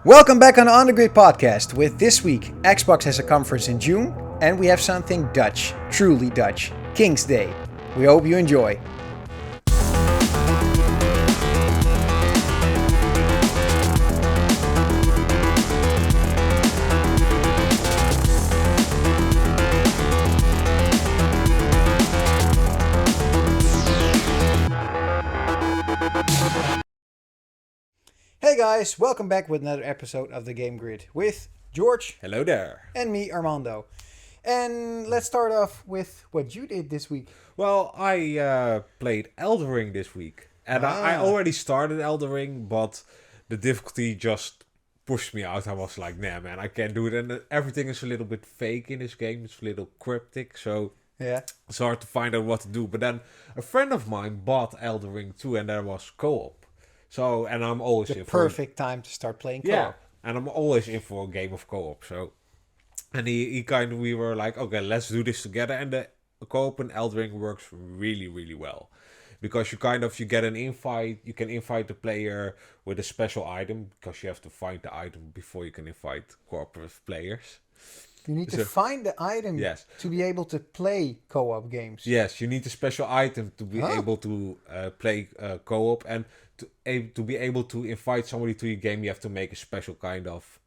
Welcome back on the Grid podcast with this week Xbox has a conference in June and we have something Dutch, truly Dutch, Kingsday. We hope you enjoy. Hey guys, welcome back with another episode of the Game Grid with George. Hello there. And me, Armando. And let's start off with what you did this week. Well, I played Elden Ring this week. And I already started Elden Ring, but the difficulty just pushed me out. I was like, nah man, I can't do it. And everything is a little bit fake in this game. It's a little cryptic, so yeah, it's hard to find out what to do. But then a friend of mine bought Elden Ring 2 and there was co-op. So, and I'm always the in for perfect time to start playing co-op. Yeah, and I'm always in for a game of co-op. So, and we were like, okay, let's do this together. And the co-op in Elden Ring works really, really well. Because you get an invite, you can invite the player with a special item. Because you have to find the item before you can invite cooperative players. You need to find the item to be able to play co-op games. Yes, you need a special item to be able to play co-op. And to be able to invite somebody to your game, you have to make a special kind of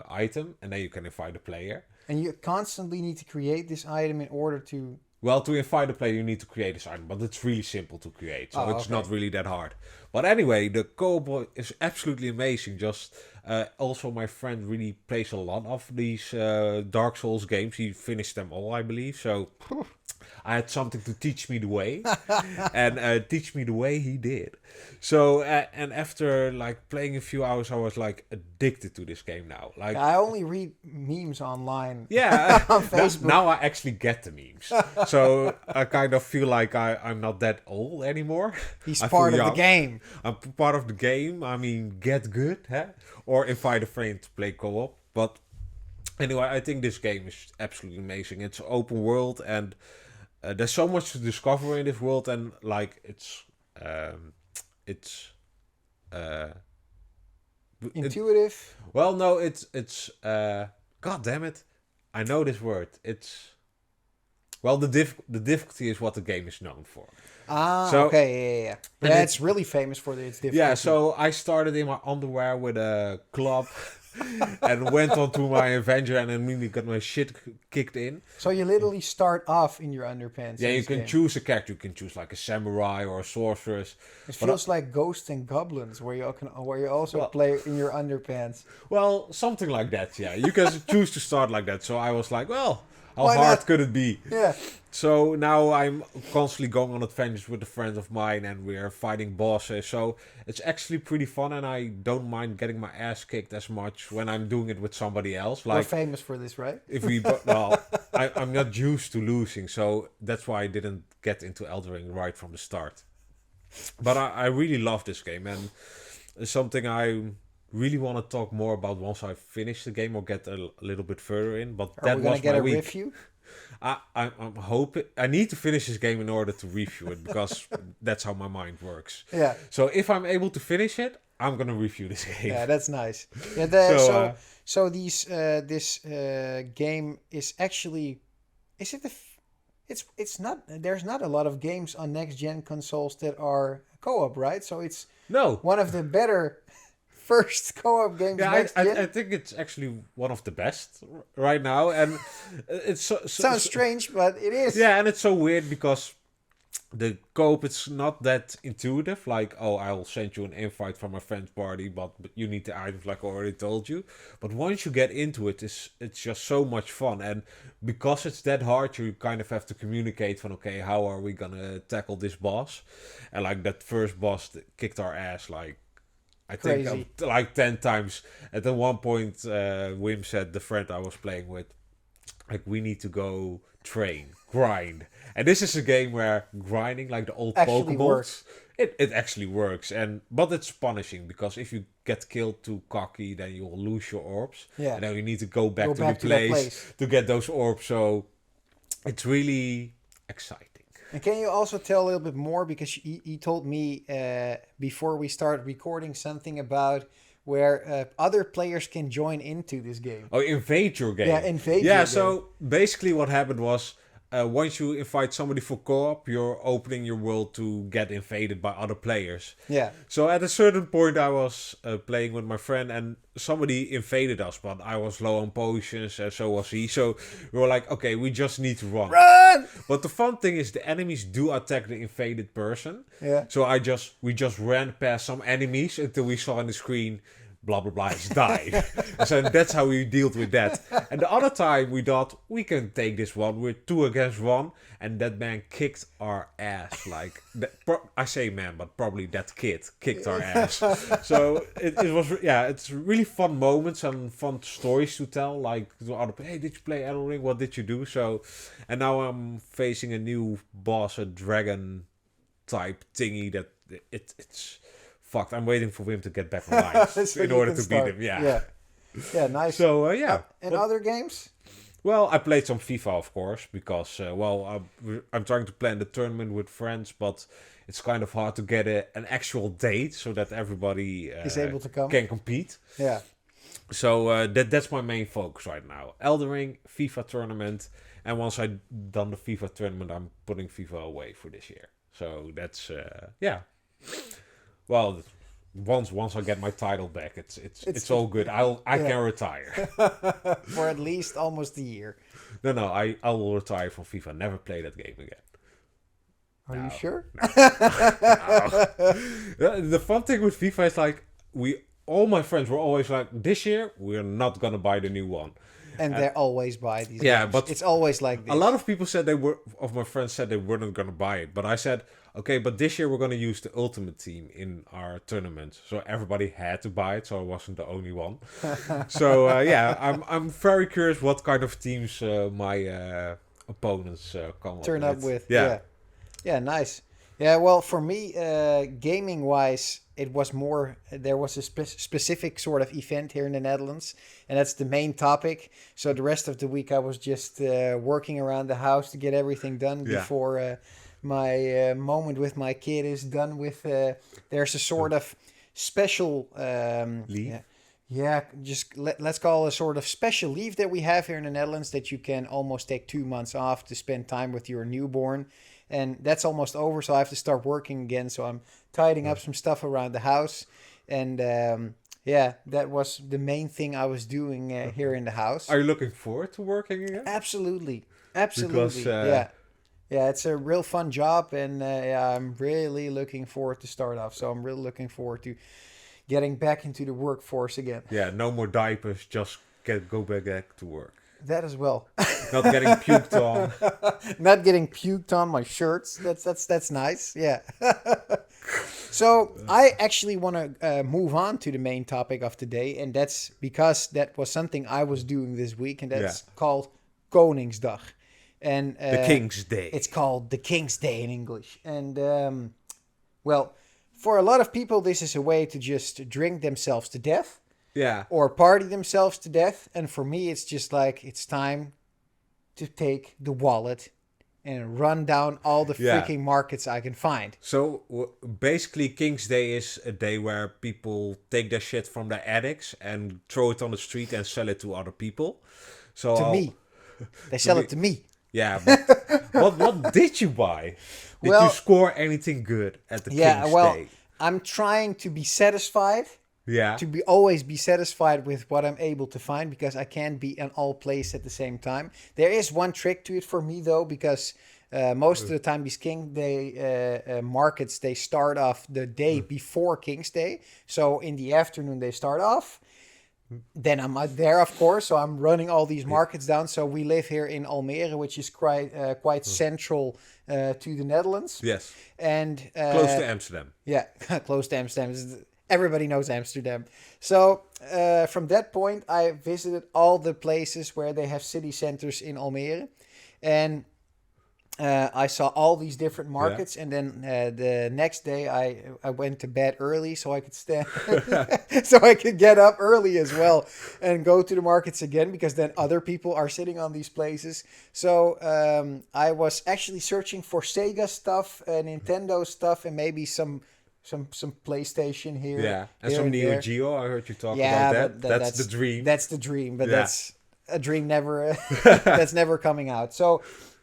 item. And then you can invite a player. And you constantly need to create this item in order to... Well, to invite a player, you need to create this item. But it's really simple to create. So it's not really that hard. But anyway, the co-op is absolutely amazing. Also, my friend really plays a lot of these Dark Souls games. He finished them all, I believe. So I had something to teach me the way. And teach me the way he did. So, and after like playing a few hours, I was like addicted to this game now. Like I only read memes online. Yeah. On Facebook. Now I actually get the memes. So I kind of feel like I'm not that old anymore. He's part of the game. I'm part of the game. I mean, get good, huh? Or invite a friend to play co-op. But anyway, I think this game is absolutely amazing. It's an open world and there's so much to discover in this world. And like, it's intuitive. God damn it. I know this word. The difficulty is what the game is known for. Okay, yeah. Yeah, it's really famous for its difficulty. Yeah, so I started in my underwear with a club and went on to my adventure and immediately got my shit kicked in. So you literally start off in your underpants. Yeah, you can choose a character. You can choose like a samurai or a sorceress. It feels like Ghosts and Goblins, where you also play in your underpants. Well, something like that, yeah. You can choose to start like that. So I was like, well, how hard could it be? Yeah. So now I'm constantly going on adventures with a friend of mine and we're fighting bosses. So it's actually pretty fun and I don't mind getting my ass kicked as much when I'm doing it with somebody else. Like, we're famous for this, right? I'm not used to losing. So that's why I didn't get into Elden Ring right from the start. But I really love this game and it's something I really want to talk more about once I finish the game or get a little bit further in. But Are we going to get a review? I'm hoping I need to finish this game in order to review it because that's how my mind works. Yeah. So if I'm able to finish it, I'm gonna review this game. Yeah, that's nice. Yeah. This game is actually, it's not. There's not a lot of games on next gen consoles that are co-op, right? So it's one of the better first co-op games. Yeah, I think it's actually one of the best right now, and it's sounds strange, but it is. Yeah, and it's so weird because the co-op it's not that intuitive. Like, oh, I'll send you an invite from a friend's party, but you need the items, like I already told you. But once you get into it, it's just so much fun, and because it's that hard, you kind of have to communicate from okay, how are we gonna tackle this boss? And like that first boss that kicked our ass, like. I think like 10 times. At one point, Wim said, the friend I was playing with, like, we need to go grind. And this is a game where grinding, like the old Pokeballs, it actually works. But it's punishing, because if you get killed too cocky, then you will lose your orbs. Yeah. And then you need to go back to the place to get those orbs. So it's really exciting. And can you also tell a little bit more, because you told me before we started recording something about where other players can join into this game. Oh, invade your game. Yeah, invade Yeah, your so game. basically what happened was, once you invite somebody for co-op, you're opening your world to get invaded by other players. Yeah. So at a certain point I was playing with my friend and somebody invaded us, but I was low on potions and so was he. So we were like, okay, we just need to run. Run! But the fun thing is the enemies do attack the invaded person. Yeah. So we just ran past some enemies until we saw on the screen, blah blah blah, it's died. So that's how we dealt with that. And the other time we thought we can take this one. We're 2 against 1, and that man kicked our ass. Like I say man, but probably that kid kicked our ass. So it was it's really fun moments and fun stories to tell. Like to other people, hey, did you play Elden Ring? What did you do? So, and now I'm facing a new boss, a dragon type thingy that it's. Fucked. I'm waiting for him to get back online So in order to beat him. Yeah, nice. So And other games? Well, I played some FIFA, of course, because I'm trying to plan the tournament with friends, but it's kind of hard to get an actual date so that everybody is able to come, can compete. Yeah. So that's my main focus right now. Elden Ring, FIFA tournament, and once I've done the FIFA tournament, I'm putting FIFA away for this year. So that's Well, once I get my title back, it's all good. I can retire for at least almost a year. No, I will retire from FIFA. Never play that game again. Are you sure? No. The fun thing with FIFA is like all my friends were always like, this year we're not gonna buy the new one. And they're always buy these yeah, games. But it's always like this. A lot of people said my friends said they weren't gonna buy it, but I said, okay, but this year we're gonna use the Ultimate Team in our tournament, so everybody had to buy it, so I wasn't the only one. So I'm very curious what kind of teams my opponents turn up with. Yeah, nice. Yeah, well, for me, gaming wise, it was more. There was a specific sort of event here in the Netherlands, and that's the main topic. So the rest of the week, I was just working around the house to get everything done before my moment with my kid is done. With there's a sort of special leave. Let's call it a sort of special leave that we have here in the Netherlands that you can almost take 2 months off to spend time with your newborn. And that's almost over, so I have to start working again. So I'm tidying up some stuff around the house. And that was the main thing I was doing here in the house. Are you looking forward to working again? Absolutely. Because, Yeah, it's a real fun job. And I'm really looking forward to start off. So I'm really looking forward to getting back into the workforce again. Yeah, no more diapers, just go back to work. That as well. Not getting puked on. Not getting puked on my shirts. That's nice. Yeah. So I actually want to move on to the main topic of today, and that's because that was something I was doing this week, and that's called Koningsdag. And the Kingsday. It's called the Kingsday in English. And for a lot of people, this is a way to just drink themselves to death. Yeah. Or party themselves to death. And for me, it's just like, it's time to take the wallet and run down all the freaking markets I can find. So basically, Kingsday is a day where people take their shit from their attics and throw it on the street and sell it to other people. So to me. They sell it to me. Yeah, but what did you buy? Did you score anything good at the Kingsday? Well, I'm trying to be satisfied. Yeah. To always be satisfied with what I'm able to find, because I can't be in all places at the same time. There is one trick to it for me though, because most of the time these Kingsday markets, they start off the day before Kingsday. So in the afternoon they start off. Then I'm out there, of course. So I'm running all these markets down. So we live here in Almere, which is quite central to the Netherlands. Yes. And close to Amsterdam. Yeah, close to Amsterdam. Everybody knows Amsterdam. So from that point, I visited all the places where they have city centers in Almere. And I saw all these different markets. Yeah. And then the next day, I went to bed early so I could so I could get up early as well and go to the markets again, because then other people are sitting on these places. So I was actually searching for Sega stuff, Nintendo stuff, and maybe some some PlayStation here. Yeah, and here some there. Neo Geo. I heard you talk Yeah, about that. but That's the dream. That's the dream, but Yeah. that's a dream never that's never coming out. So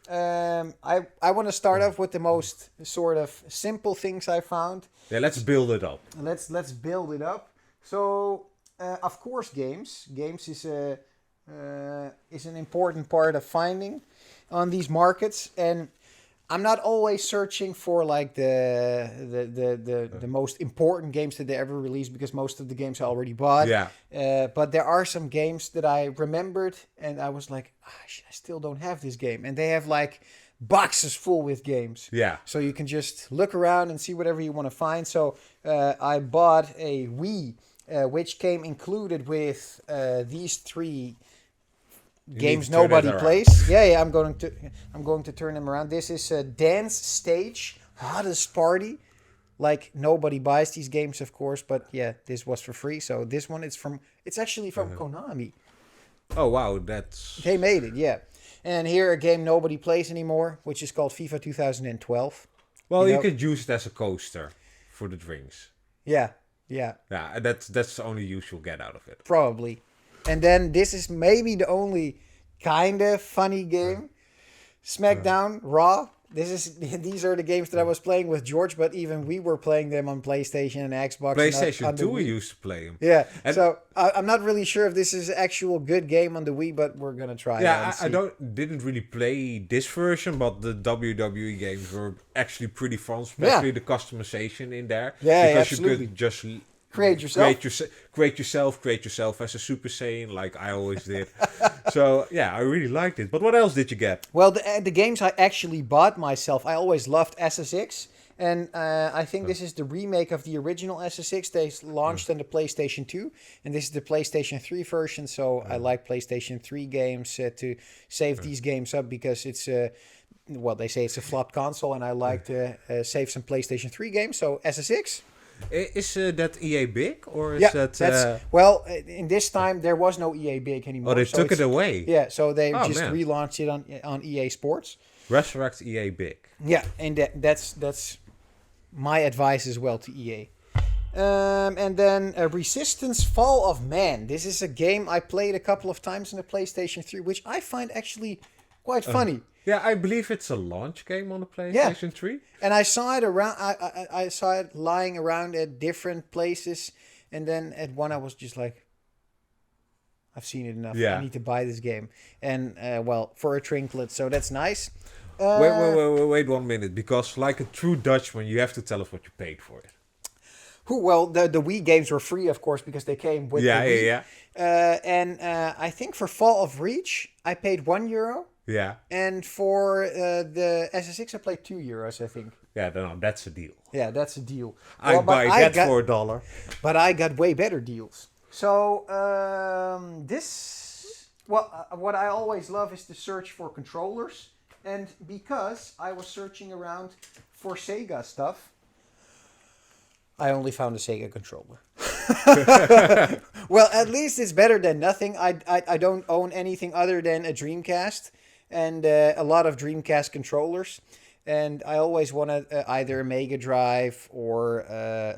I want to start off with the most sort of simple things I found. Yeah, let's build it up. Let's build it up. So of course, games is an important part of finding on these markets, and I'm not always searching for like the most important games that they ever released, because most of the games I already bought. Yeah. But there are some games that I remembered, and I was like, I still don't have this game, and they have like boxes full with games. Yeah. So you can just look around and see whatever you want to find. So I bought a Wii, which came included with these three games need to turn nobody it around. plays. Yeah, I'm going to turn them around. This is a Dance Stage Hottest Party. Like, nobody buys these games, of course, but yeah, this was for free. So this one it's actually from Konami. Oh wow, that's They made it, yeah. And here a game nobody plays anymore, which is called FIFA 2012. well. You You know- could use it as a coaster for the drinks. Yeah, Yeah, and that's the only use you'll get out of it. probably. And then this is maybe the only kind of funny game. SmackDown, Raw. These are the games that I was playing with George, but even we were playing them on PlayStation and Xbox. PlayStation and 2 on we the Wii. used to play them. Yeah, And- so I'm not really sure if this is an actual good game on the Wii, but we're gonna try it. Yeah, and I see. didn't really play this version, but the WWE games were actually pretty fun, especially the customization in there. Yeah, because absolutely. you could just Create yourself. create yourself as a Super Saiyan, like I always did. So yeah, I really liked it. But what else did you get? Well, the games I actually bought myself, I always loved SSX. And I think this is the remake of the original SSX. They launched on the PlayStation 2. And this is the PlayStation 3 version. So I like PlayStation 3 games to save these games up, because it's, well, they say it's a flopped console. And I like to save some PlayStation 3 games. So SSX. Is that EA big, or is Yeah, that? well, in this time, there was no EA Big anymore. Oh, they so took it it's- away. Yeah, so they Oh, just man. relaunched it on EA Sports. Resurrect EA big. Yeah, and that's my advice as well to EA. And then Resistance Fall of Man. This is a game I played a couple of times on the PlayStation 3, which I find actually quite funny. Yeah, I believe it's a launch game on the PlayStation 3. And I saw it around. I saw it lying around at different places, and then at one I was just like, I've seen it enough. Yeah. I need to buy this game. And well, for a trinket, so that's nice. Wait 1 minute, because like a true Dutchman, you have to tell us what you paid for it. Well, the Wii games were free, of course, because they came with the Wii. And I think for Fall of Reach, I paid €1. Yeah. And for the SSX, I played €2, I think. Yeah, no, that's a deal. Yeah, that's a deal. I Well, but buy that got- for $1. But I got way better deals. So what I always love is to search for controllers. And because I was searching around for Sega stuff, I only found a Sega controller. Well, at least it's better than nothing. I don't own anything other than a Dreamcast and a lot of Dreamcast controllers. And I always wanted either a Mega Drive or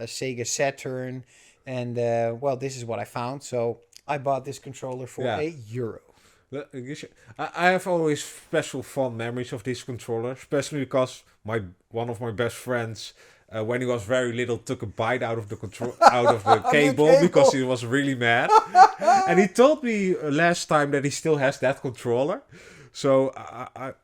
a Sega Saturn. And well, this is what I found. So I bought this controller for €1. I have always special fond memories of this controller, especially because one of my best friends, when he was very little, took a bite out of the cable because he was really mad. And he told me last time that he still has that controller. So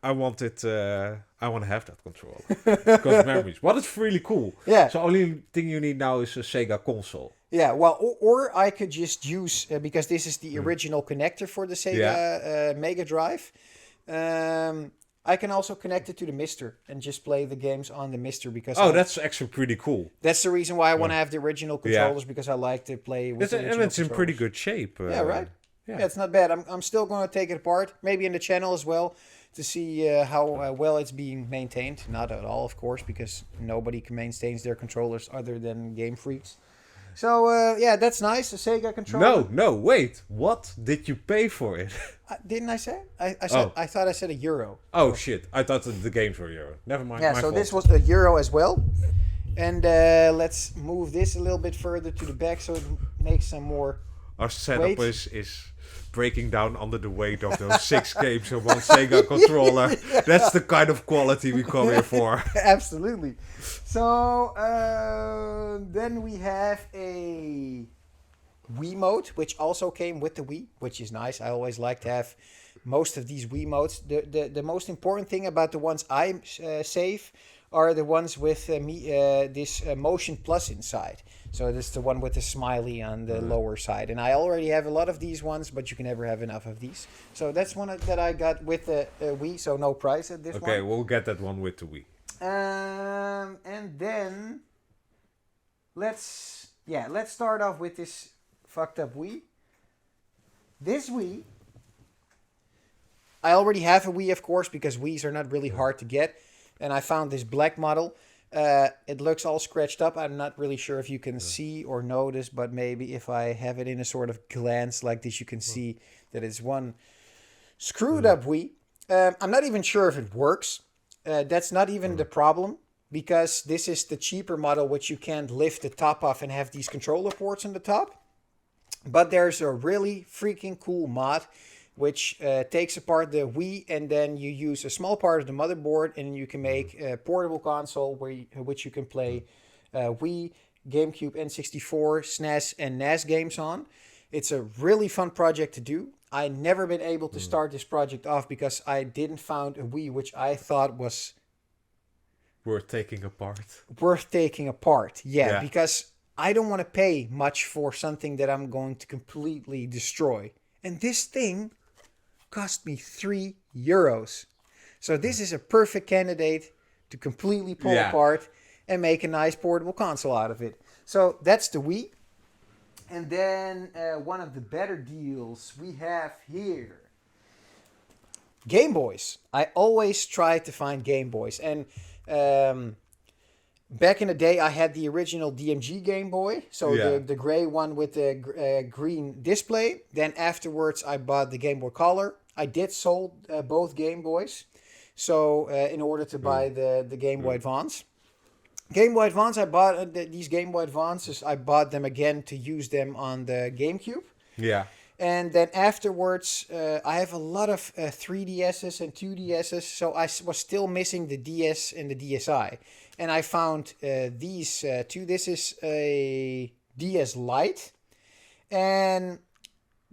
I want to have that controller because memories. But it's really cool. Yeah. So only thing you need now is a Sega console. Yeah, well, or I could just use, because this is the original connector for the Sega Mega Drive. I can also connect it to the Mister and just play the games on the Mister, because That's actually pretty cool. that's the reason why I want to have the original controllers, because I like to play with the original And it's in pretty controllers. good shape. Yeah, right? Yeah. Yeah, it's not bad. I'm still going to take it apart, maybe in the channel as well, to see how well it's being maintained. Not at all, of course, because nobody maintains their controllers other than game freaks. So, yeah, that's nice, a Sega controller. No, wait. What did you pay for it? Didn't I say? I said. I thought I said €1. Oh, shit. I thought that the games were euro. Never mind. Yeah, my so fault. this was €1 as well. And let's move this a little bit further to the back so it makes some more Our setup weight. is breaking down under the weight of those 6 games on one Sega controller. That's the kind of quality we come here for. Absolutely. So then we have a Wiimote, which also came with the Wii, which is nice. I always like to have most of these Wiimotes. The most important thing about the ones I save are the ones with this Motion Plus inside. So this is the one with the smiley on the lower side. And I already have a lot of these ones, but you can never have enough of these. So that's one that I got with the Wii, so no price at this one. Okay, we'll get that one with the Wii. And then let's start off with this fucked up Wii. This Wii, I already have a Wii, of course, because Wiis are not really hard to get. And I found this black model. It looks all scratched up. I'm not really sure if you can see or notice, but maybe if I have it in a sort of glance like this, you can see that it's one screwed up Wii. I'm not even sure if it works. That's not even the problem, because this is the cheaper model, which you can't lift the top off and have these controller ports on the top. But there's a really freaking cool mod which takes apart the Wii, and then you use a small part of the motherboard, and you can make a portable console which you can play Wii, GameCube, N64, SNES, and NES games on. It's a really fun project to do. I never been able to start this project off because I didn't found a Wii which I thought was worth taking apart. Yeah, because I don't want to pay much for something that I'm going to completely destroy. And this thing cost me €3. So this is a perfect candidate to completely pull apart and make a nice portable console out of it. So that's the Wii. And then one of the better deals we have here. Game Boys. I always try to find Game Boys. And back in the day, I had the original DMG Game Boy. So the gray one with the green display. Then afterwards, I bought the Game Boy Color. I did sold both Game Boys. So in order to buy the Game Boy Advance. Game Boy Advance, I bought these Game Boy Advances. I bought them again to use them on the GameCube. Yeah. And then afterwards, I have a lot of 3DSs and 2DSs. So I was still missing the DS and the DSi. And I found these two. This is a DS Lite. And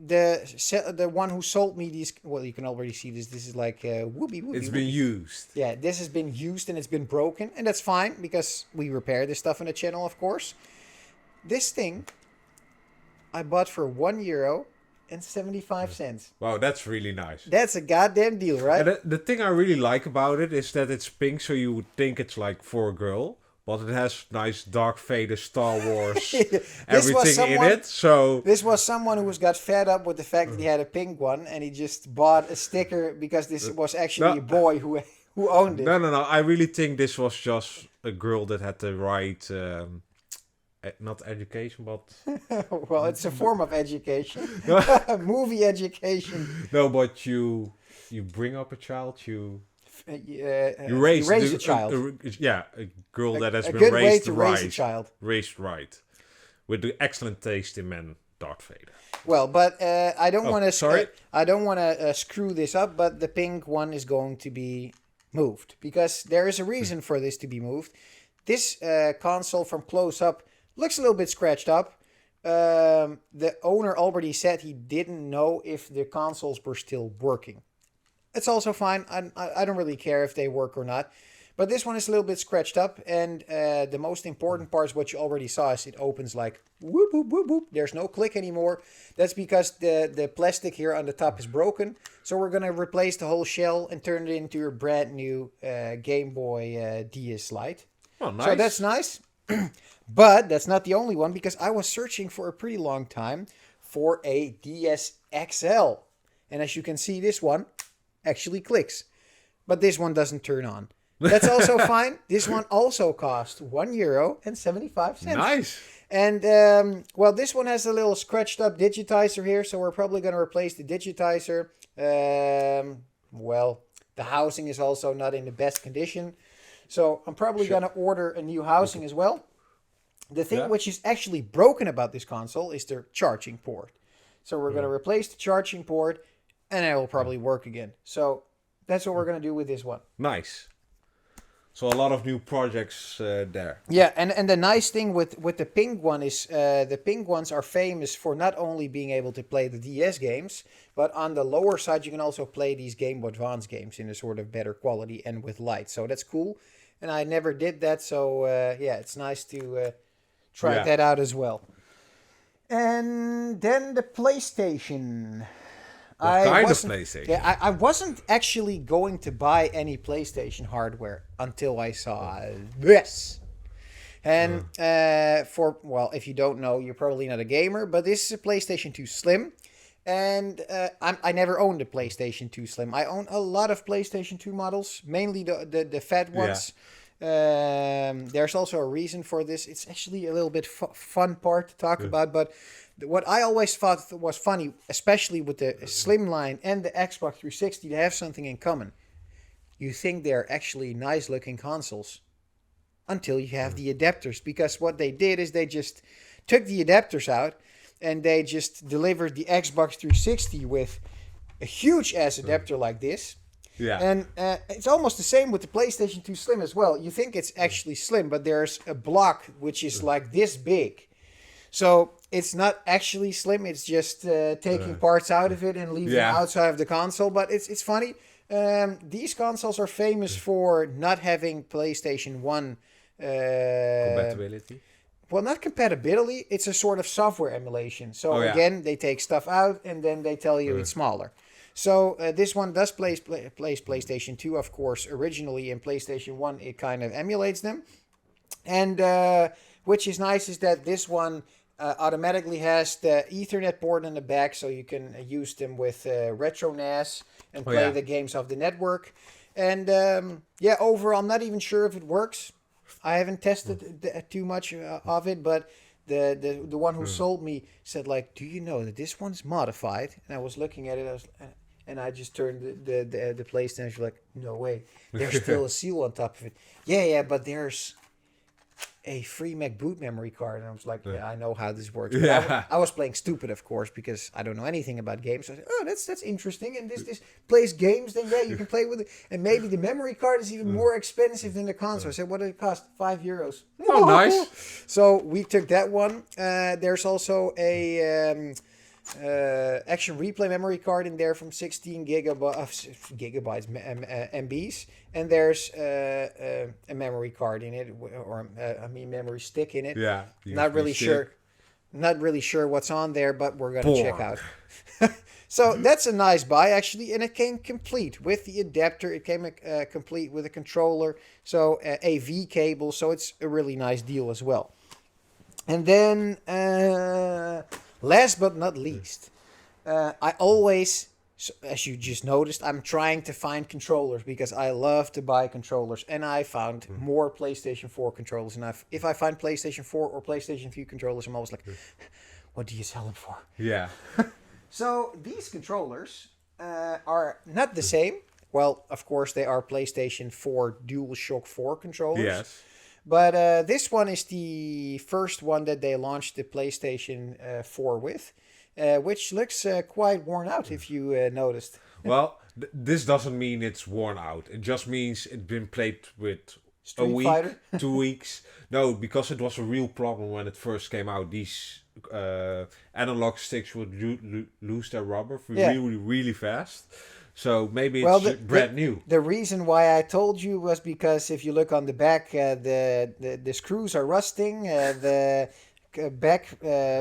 the one who sold me these, well, you can already see this. This is like whoopee. It's been used. Yeah, this has been used and it's been broken. And that's fine because we repair this stuff on the channel, of course. This thing I bought for €1.75. Wow, that's really nice. That's a goddamn deal, right? And the thing I really like about it is that it's pink, so you would think it's like for a girl. But it has nice Dark Vader, Star Wars, everything in it. So this was someone who got fed up with the fact that he had a pink one, and he just bought a sticker because this was actually a boy who owned it. No. I really think this was just a girl that had the right, not education, but well, it's a form of education, movie education. No, but you bring up a child, you raise a child. A girl that has been good raised way to right. Raise a child. Raised right. With the excellent taste in men, Darth Vader. Well, but I don't want to. Sorry, I don't want to screw this up. But the pink one is going to be moved because there is a reason for this to be moved. This console from close up looks a little bit scratched up. The owner already said he didn't know if the consoles were still working. It's also fine. I don't really care if they work or not. But this one is a little bit scratched up. And the most important part is what you already saw is it opens like whoop, whoop, whoop, whoop. There's no click anymore. That's because the plastic here on the top is broken. So we're going to replace the whole shell and turn it into a brand new Game Boy DS Lite. Oh, nice. So that's nice. But that's not the only one because I was searching for a pretty long time for a DS XL. And as you can see, this one actually clicks. But this one doesn't turn on. That's also fine. This one also cost €1.75. Nice. And, well, this one has a little scratched up digitizer here. So we're probably going to replace the digitizer. Well, the housing is also not in the best condition. So I'm probably Sure. going to order a new housing as well. The thing Yeah. which is actually broken about this console is the charging port. So we're going to replace the charging port, and it will probably work again. So that's what we're going to do with this one. Nice. So a lot of new projects there. Yeah, and the nice thing with the pink one is the pink ones are famous for not only being able to play the DS games, but on the lower side you can also play these Game Boy Advance games in a sort of better quality and with light. So that's cool. And I never did that, so yeah, it's nice to try Yeah. that out as well. And then the PlayStation. What kind of wasn't- PlayStation? Yeah, I wasn't actually going to buy any PlayStation hardware until I saw this. And if you don't know, you're probably not a gamer, but this is a PlayStation 2 Slim. And I never owned a PlayStation 2 Slim. I own a lot of PlayStation 2 models, mainly the fat ones. There's also a reason for this. It's actually a little bit fun part to talk about, but what I always thought was funny, especially with the Slim line and the Xbox 360, they have something in common. You think they're actually nice looking consoles until you have the adapters, because what they did is they just took the adapters out and they just delivered the Xbox 360 with a huge ass adapter like this. Yeah. And it's almost the same with the PlayStation 2 Slim as well. You think it's actually slim, but there's a block which is like this big. So it's not actually slim. It's just taking parts out of it and leaving it outside of the console. But it's funny. These consoles are famous for not having PlayStation 1... Compatibility? Well, not compatibility. It's a sort of software emulation. So again, they take stuff out and then they tell you it's smaller. So this one does plays PlayStation 2, of course. Originally in PlayStation 1, it kind of emulates them. And which is nice is that this one automatically has the Ethernet port in the back, so you can use them with Retro NAS and play the games of the network. And overall, I'm not even sure if it works. I haven't tested too much of it, but the one who sold me said, like, do you know that this one's modified? And I was looking at it, and I just turned the PlayStation, like, no way. There's still a seal on top of it. Yeah, but there's a free Mac boot memory card. And I was like, yeah, I know how this works. But I was playing stupid, of course, because I don't know anything about games. So I said, oh, that's interesting. And this plays games, then yeah, you can play with it. And maybe the memory card is even more expensive than the console. I said, what did it cost? €5. Oh, nice. So we took that one. There's also a action replay memory card in there from 16 gigabytes MBs, and there's a memory card in it, or memory stick in it. Yeah. Not really sure what's on there, but we're gonna check out. So that's a nice buy, actually, and it came complete with the adapter. It came complete with a controller, so a V cable. So it's a really nice deal as well. And then last but not least, I always, as you just noticed, I'm trying to find controllers because I love to buy controllers, and I found more PlayStation 4 controllers. And if I find PlayStation 4 or PlayStation 3 controllers, I'm always like, what do you sell them for? Yeah. So these controllers are not the same. Well, of course, they are PlayStation 4 DualShock 4 controllers. Yes. But this one is the first one that they launched the PlayStation 4 with, which looks quite worn out, if you noticed. Well, this doesn't mean it's worn out. It just means it's been played with Street a week, Fighter? 2 weeks. No, because it was a real problem when it first came out. These analog sticks would lose their rubber really, really fast. So maybe it's brand new. The reason why I told you was because if you look on the back, the screws are rusting. The back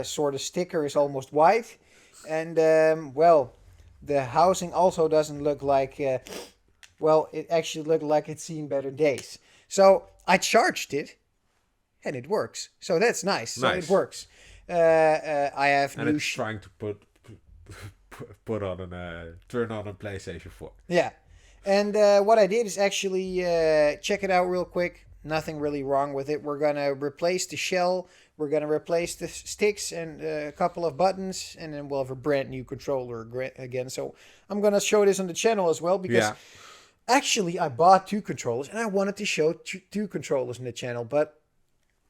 sort of sticker is almost white. And, the housing also doesn't look like... it actually looked like it's seen better days. So I charged it, and it works. So that's nice. So it works. I have and it's trying to turn on a PlayStation 4. Yeah. And what I did is actually check it out real quick. Nothing really wrong with it. We're going to replace the shell. We're going to replace the sticks and a couple of buttons. And then we'll have a brand new controller again. So I'm going to show this on the channel as well. Because Actually, I bought 2 controllers, and I wanted to show two controllers in the channel. But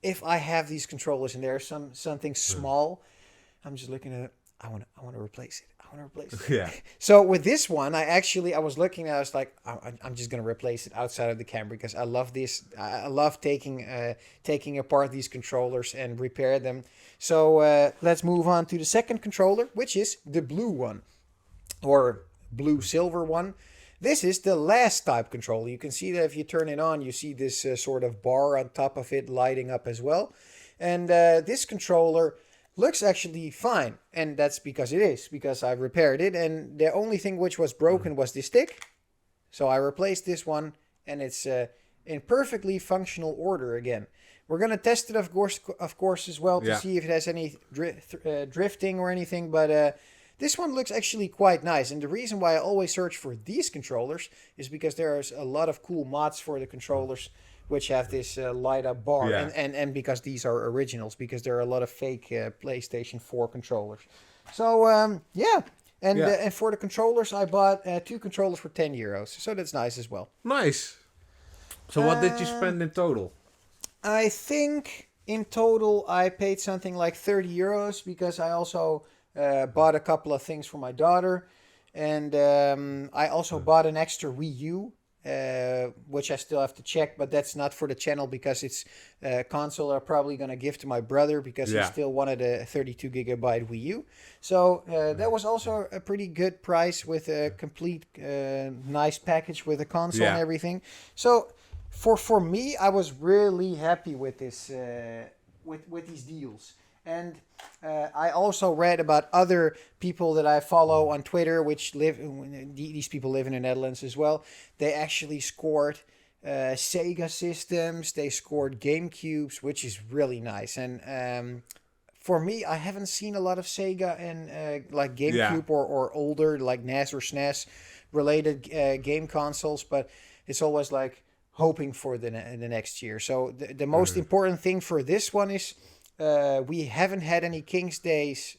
if I have these controllers and there's something small, I'm just looking at it. I want to replace it. I want to replace it. Yeah. So with this one, I was looking. I was like, I'm just gonna replace it outside of the camera because I love this. I love taking apart these controllers and repair them. So let's move on to the second controller, which is the blue one, or blue silver one. This is the last type controller. You can see that if you turn it on, you see this sort of bar on top of it lighting up as well. And this controller looks actually fine, and that's because I repaired it, and the only thing which was broken was the stick. So I replaced this one, and it's in perfectly functional order again. We're gonna test it, of course, as well to see if it has any drifting or anything. But this one looks actually quite nice, and the reason why I always search for these controllers is because there's a lot of cool mods for the controllers which have this light up bar, and because these are originals, because there are a lot of fake PlayStation 4 controllers. So and for the controllers, I bought 2 controllers for €10, so that's nice as well. Nice. So what did you spend in total? I think in total I paid something like €30 because I also bought a couple of things for my daughter, and I also bought an extra Wii U. Which I still have to check, but that's not for the channel because it's a console I'm probably going to give to my brother because he still wanted a 32 gigabyte Wii U. So that was also a pretty good price with a complete nice package with a console and everything. So for me, I was really happy with this with these deals. And I also read about other people that I follow on Twitter, which these people live in the Netherlands as well. They actually scored Sega systems. They scored GameCubes, which is really nice. And for me, I haven't seen a lot of Sega and like GameCube or older, like NES or SNES related game consoles. But it's always like hoping for the next year. So the most important thing for this one is... we haven't had any Kingsdays,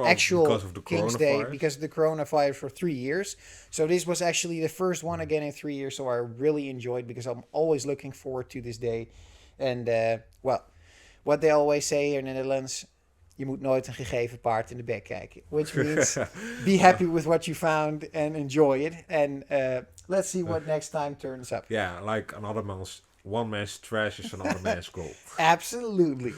actual Kingsday because of the coronavirus for 3 years. So this was actually the first one again in 3 years. So I really enjoyed because I'm always looking forward to this day. And what they always say here in the Netherlands, je moet nooit een gegeven paard in de bek kijken. Which means be happy with what you found and enjoy it. And let's see what next time turns up. Yeah, like one man's trash is another man's gold. Absolutely.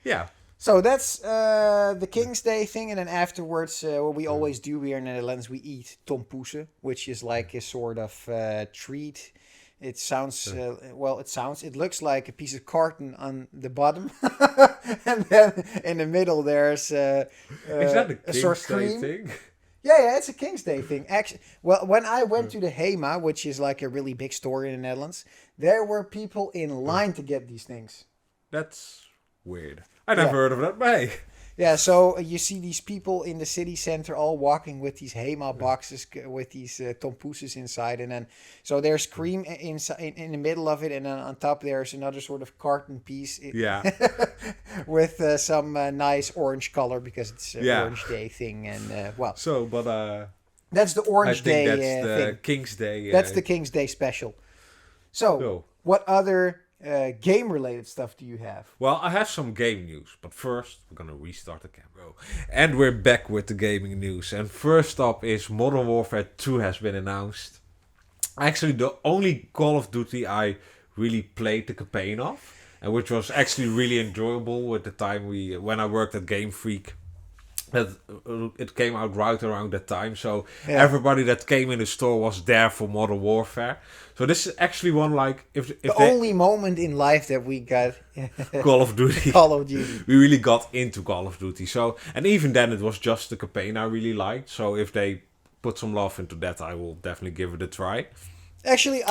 Yeah. So that's the Kingsday thing. And then afterwards, what we always do here in the Netherlands, we eat tompoesen, which is like a sort of treat. It sounds, it looks like a piece of carton on the bottom. And then in the middle, there's is that a Kingsday thing? Yeah, it's a Kingsday thing. Actually, well, when I went to the HEMA, which is like a really big store in the Netherlands, there were people in line to get these things. That's weird. I never heard of that, but yeah, so you see these people in the city center all walking with these HEMA boxes with these tompoesens inside, and then so there's cream in the middle of it, and then on top there's another sort of carton piece. With some nice orange color because it's an Orange Day thing, and that's the Orange Day thing. That's the Kingsday. That's the Kingsday special. So what other game-related stuff do you have? Well, I have some game news, but first we're gonna restart the camera. And we're back with the gaming news. And first up is Modern Warfare 2 has been announced. Actually, the only Call of Duty I really played the campaign of, and which was actually really enjoyable with the time when I worked at Game Freak. It came out right around that time, so everybody that came in the store was there for Modern Warfare. So this is actually one like if only moment in life that we got Call of Duty. Call of Duty. We really got into Call of Duty. So, and even then it was just the campaign I really liked. So if they put some love into that, I will definitely give it a try. Actually,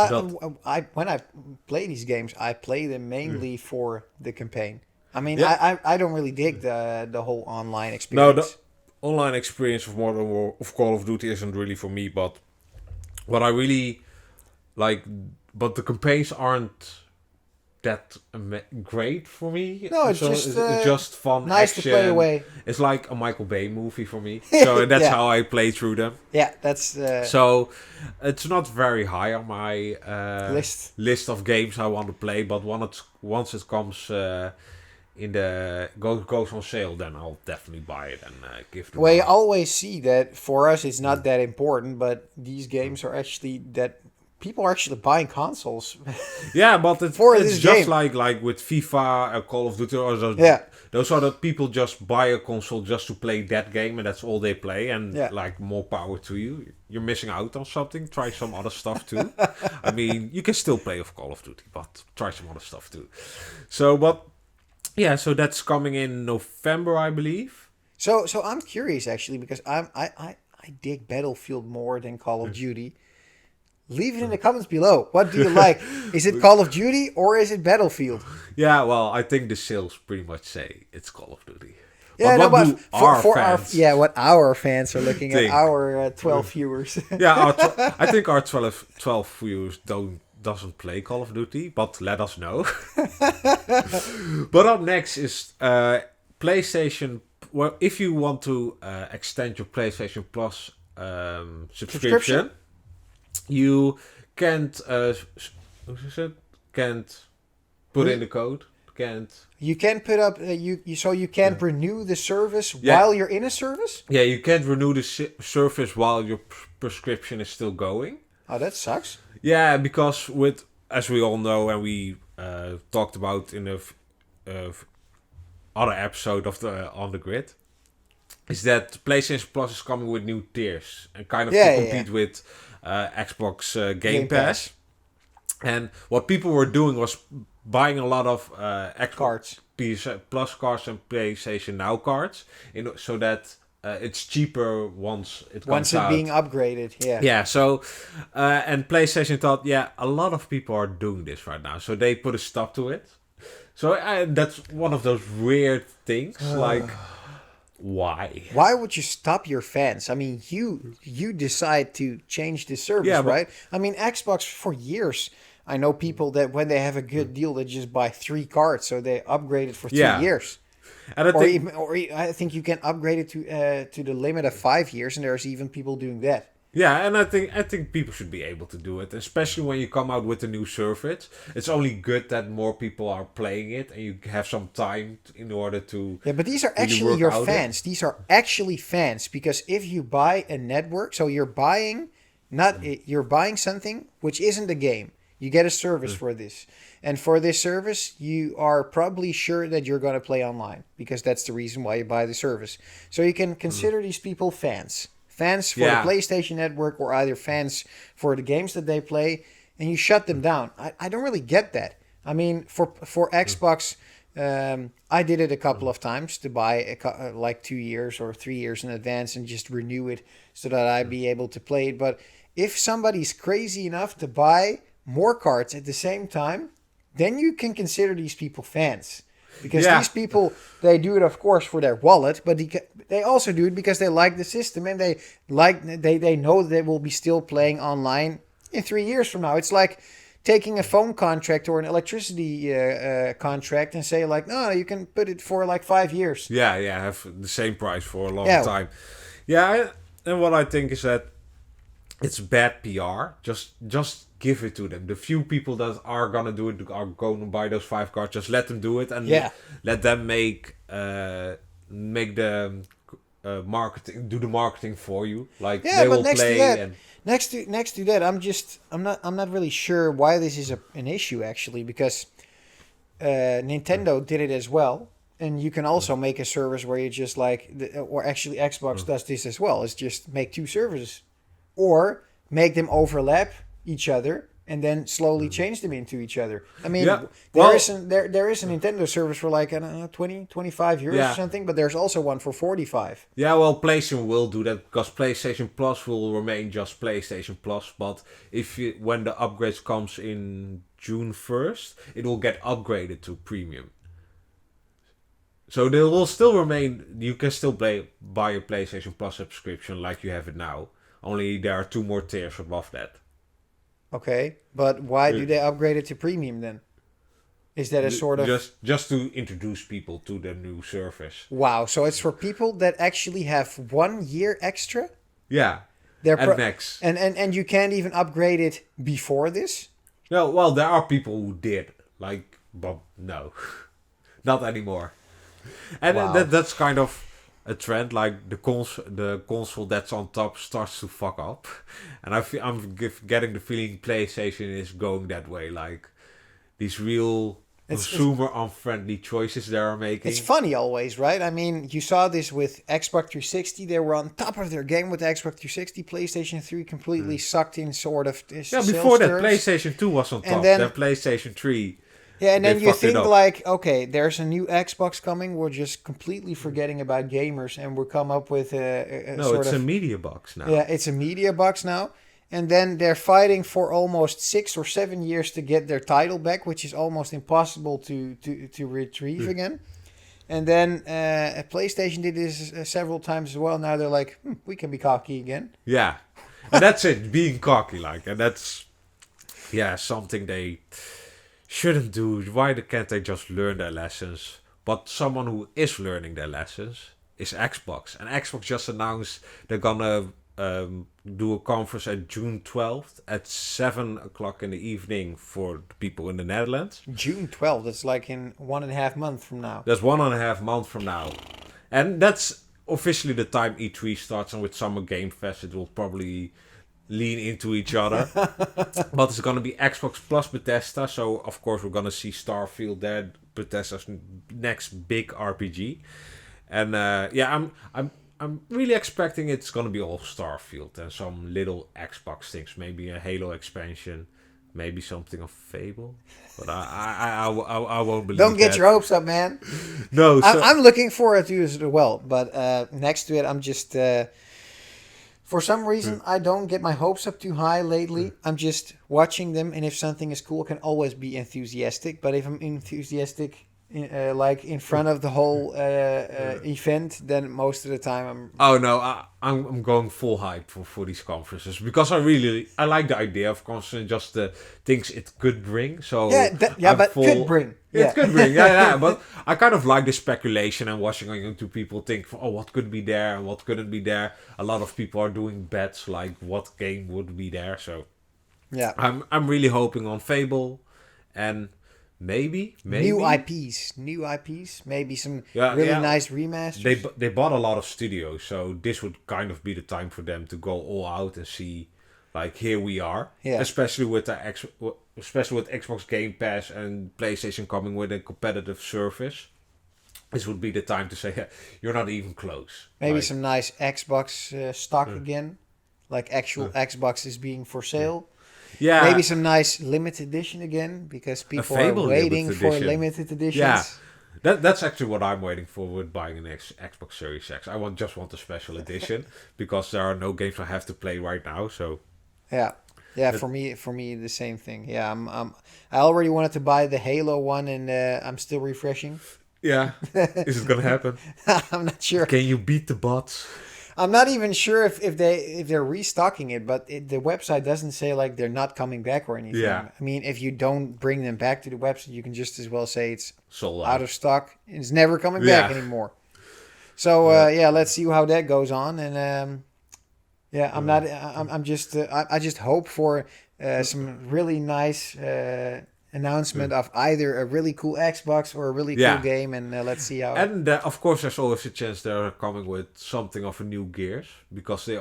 when I play these games, I play them mainly for the campaign. I mean, I don't really dig the whole online experience. No, the online experience of Call of Duty isn't really for me, but what I really like, but the campaigns aren't that great for me. No, it's so just it's just fun nice action. to play away. It's like a Michael Bay movie for me. So that's Yeah. how I play through them. Yeah, that's So it's not very high on my list. of games I want to play, but once it comes goes on sale, then I'll definitely buy it and give it a Well, you buy. always see that for us it's not that important, but these games are actually that people are actually buying consoles. Yeah, but For it's this just game. like with FIFA, Call of Duty, or Yeah, those are the people just buy a console just to play that game, and that's all they play. And yeah. like, more power to you. You're missing out on something. Try some other stuff too. I mean, you can still play of Call of Duty, but try some other stuff too. So, but yeah, so that's coming in November, I believe. So I'm curious actually because I dig Battlefield more than Call of Duty. Leave it in the comments below. What do you like? Is it Call of Duty or is it Battlefield? Yeah, well, I think the sales pretty much say it's Call of Duty. Yeah, But no, what but do our fans what our fans are looking at, think? our 12 viewers. Yeah, I think our 12 viewers doesn't play Call of Duty, but let us know. But up next is PlayStation. Well, if you want to extend your PlayStation Plus subscription, you can't can't put in the code. Can't. You can put up you can't renew the service Yeah. while you're in a service. Yeah, you can't renew the service while your prescription is still going. Oh, that sucks. Yeah, because as we all know, and we talked about in the other episode of the On the Grid, is that PlayStation Plus is coming with new tiers and kind of to compete with Xbox Game Pass. And what people were doing was buying a lot of Xbox Cards. PS Plus cards and PlayStation Now cards, so that it's cheaper once it comes out. Being upgraded. Yeah. Yeah, so and PlayStation thought, yeah, a lot of people are doing this right now, so they put a stop to it. So that's one of those weird things, like, why? Why would you stop your fans? I mean, you decide to change the service, Yeah, but- right? I mean, Xbox for years. I know people that when they have a good deal, they just buy 3 cards, so they upgrade it for 3 Yeah. years. And I think, I think you can upgrade it to the limit of 5 years, and there's even people doing that. yeah, and I think people should be able to do it, especially when you come out with a new service. It's only good that more people are playing it, and you have some time in order to. Yeah, but these are really actually work your out fans. These are actually fans because if you buy a network, so you're buying you're buying something which isn't a game. You get a service for this. And for this service, you are probably sure that you're going to play online because that's the reason why you buy the service. So you can consider these people fans. Fans for the PlayStation Network or either fans for the games that they play, and you shut them down. I don't really get that. I mean, for Xbox, I did it a couple of times to buy like 2 years or 3 years in advance and just renew it so that I'd be able to play it. But if somebody's crazy enough to buy more cards at the same time, then you can consider these people fans. Because these people, they do it, of course, for their wallet, but they also do it because they like the system and they know they will be still playing online in 3 years from now. It's like taking a phone contract or an electricity contract and say like, no, you can put it for like 5 years. Yeah, have the same price for a long Yeah. time. Yeah, and what I think is that it's bad PR. Just give it to them. The few people that are gonna do it are going to buy those 5 cards. Just let them do it and let them make the marketing, do the marketing for you. Like they will play. Next to that, I'm not really sure why this is an issue actually because Nintendo did it as well. And you can also make a service where you just or actually Xbox does this as well. It's just make 2 services. Or make them overlap each other and then slowly change them into each other. I mean, there is a Nintendo service for like, I don't know, 20, 25 euros or something, but there's also one for 45. Yeah, well, PlayStation will do that because PlayStation Plus will remain just PlayStation Plus. But when the upgrades comes in June 1st, it will get upgraded to Premium. So they will still remain, you can still buy a PlayStation Plus subscription like you have it now. Only there are 2 more tiers above that. Okay, but why do they upgrade it to Premium then? Is that a sort of... Just to introduce people to the new service. Wow, so it's for people that actually have 1 year extra? Yeah, They're and max. And you can't even upgrade it before this? No, well, there are people who did. But no. Not anymore. And Wow. that's kind of a trend. Like, the console that's on top starts to fuck up. And I'm getting the feeling PlayStation is going that way. Like, these real... consumer unfriendly choices they are making. It's funny always, right? I mean, you saw this with Xbox 360. They were on top of their game with the Xbox 360. PlayStation 3 completely sucked in sort of... Before that, PlayStation 2 was on top. And then PlayStation 3... Yeah, and then you think like, okay, there's a new Xbox coming. We're just completely forgetting about gamers, and we'll come up with a no, it's a media box now. Yeah, it's a media box now. And then they're fighting for almost 6 or 7 years to get their title back, which is almost impossible to retrieve again. And then PlayStation did this several times as well. Now they're like, we can be cocky again. Yeah, and that's it, being cocky, like, and that's something they shouldn't do. Why can't they just learn their lessons? But someone who is learning their lessons is Xbox, and Xbox just announced they're gonna do a conference at June 12th at 7 o'clock in the evening for the people in the Netherlands. June 12th, that's like in 1.5 months from now. That's 1.5 months from now. And that's officially the time E3 starts, and with Summer Game Fest it will probably lean into each other. But it's going to be Xbox plus Bethesda, so of course we're going to see Starfield there, Bethesda's next big RPG. And I'm really expecting it's going to be all Starfield and some little Xbox things. Maybe a Halo expansion. Maybe something of Fable. But I won't believe Don't get that. your hopes up, man. No. So I'm looking forward to it as well. But next to it, I'm just... for some reason, I don't get my hopes up too high lately. I'm just watching them. And if something is cool, I can always be enthusiastic. But if I'm enthusiastic... like in front of the whole event, then most of the time I'm going full hype for these conferences, because I like the idea of conferences, just the things it could bring. So could bring. It could bring, but I kind of like the speculation and watching on YouTube people think, what could be there and what couldn't be there. A lot of people are doing bets like what game would be there. So yeah, I'm really hoping on Fable and maybe new IPs, maybe some nice remasters. They bought a lot of studios, so this would kind of be the time for them to go all out and see, like, here we are. Yeah. Especially with Xbox Game Pass and PlayStation coming with a competitive service. This would be the time to say, you're not even close. Maybe some nice Xbox stock again, like actual Xbox is being for sale. Yeah. Maybe some nice limited edition again, because people are waiting for limited editions. Yeah. That's actually what I'm waiting for with buying an Xbox Series X. I just want a special edition because there are no games I have to play right now. So yeah, for me the same thing. Yeah, I already wanted to buy the Halo one, and I'm still refreshing. Yeah, is it gonna happen? I'm not sure. Can you beat the bots? I'm not even sure if they're restocking it, but the website doesn't say like they're not coming back or anything. Yeah. I mean, if you don't bring them back to the website, you can just as well say it's sold out of stock. It's never coming back anymore. So let's see how that goes on. And I just hope for some really nice announcement of either a really cool Xbox or a really cool game, and let's see how. And of course, there's always a chance they're coming with something of a new Gears, because they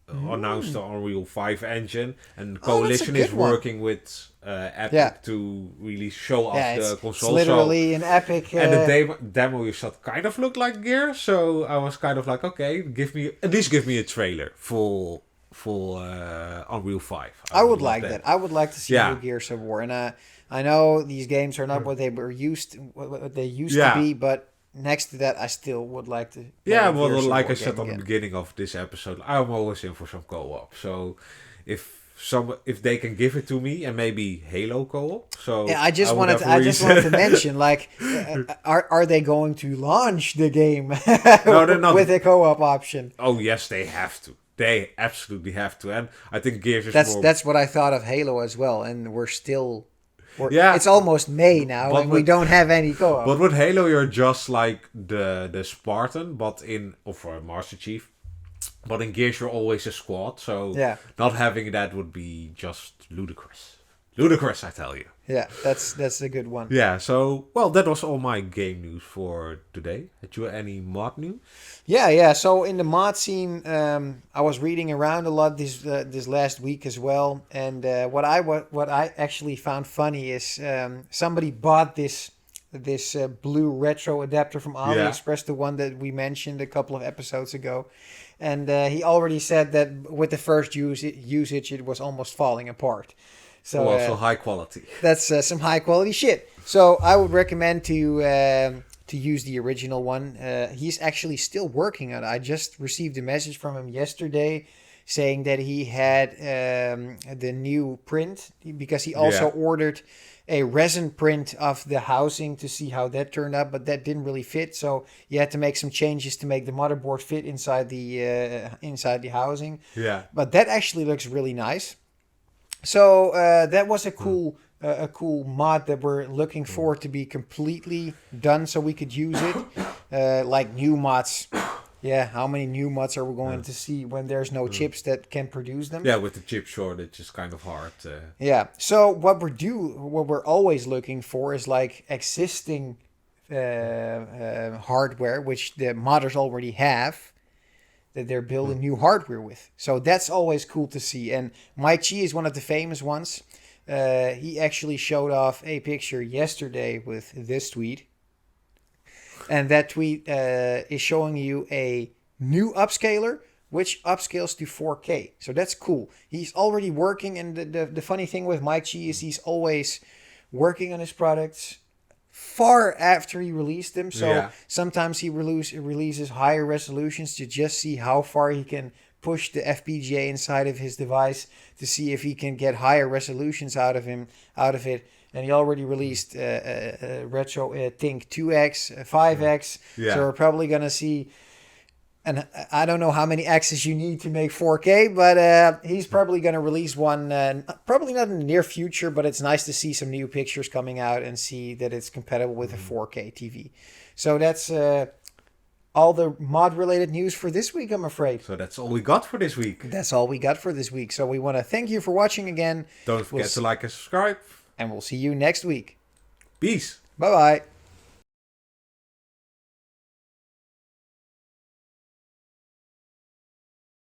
announced the Unreal 5 engine, and Coalition is working with Epic to really show off the console. It's literally an Epic. And the demo you shot kind of looked like Gears, so I was kind of like, okay, give me a trailer for Unreal 5. I would like that. I would like to see new Gears of War, and I know these games are not what they used to be, but next to that, I still would like to. Yeah, well, like I said on the beginning of this episode, I'm always in for some co-op. So if they can give it to me, and maybe Halo co-op. So yeah, I just wanted to mention, like, are they going to launch the game no, they're not. with a co-op option? Oh yes, they have to. They absolutely have to, and I think Gears is that's what I thought of Halo as well, and we're still Yeah. It's almost May now, But and we don't have any co-op. But with Halo, you're just like the Spartan, for Master Chief. But in Gears, you're always a squad, so Yeah. not having that would be just ludicrous. Ludicrous, I tell you. Yeah, that's a good one. Yeah, so, well, that was all my game news for today. Had you any mod news? Yeah. So in the mod scene, I was reading around a lot this last week as well, and what I actually found funny is somebody bought this blue retro adapter from AliExpress, the one that we mentioned a couple of episodes ago, and he already said that with the first usage it was almost falling apart. So Also high quality. That's some high quality shit. So I would recommend to use the original one. He's actually still working on it. I just received a message from him yesterday saying that he had the new print because he also ordered a resin print of the housing to see how that turned out, but that didn't really fit. So you had to make some changes to make the motherboard fit inside the housing. Yeah. But that actually looks really nice. So that was a cool mod that we're looking for to be completely done so we could use it. Like new mods. Yeah, how many new mods are we going to see when there's no chips that can produce them? Yeah, with the chip shortage, it's kind of hard. Yeah, so what we're always looking for is like existing hardware, which the modders already have, that they're building new hardware with. So that's always cool to see. And Mike Chi is one of the famous ones. He actually showed off a picture yesterday with this tweet. And that tweet is showing you a new upscaler, which upscales to 4K. So that's cool. He's already working. And the funny thing with Mike Chi is he's always working on his products far after he released them. So sometimes he releases higher resolutions to just see how far he can push the FPGA inside of his device to see if he can get higher resolutions out of it. And he already released Retro Tink 2X, 5X. Yeah. So we're probably going to see, and I don't know how many X's you need to make 4K, but he's probably going to release one, probably not in the near future, but it's nice to see some new pictures coming out and see that it's compatible with a 4K TV. So that's all the mod-related news for this week, I'm afraid. So that's all we got for this week. That's all we got for this week. So we want to thank you for watching again. Don't forget to like and subscribe. And we'll see you next week. Peace. Bye-bye.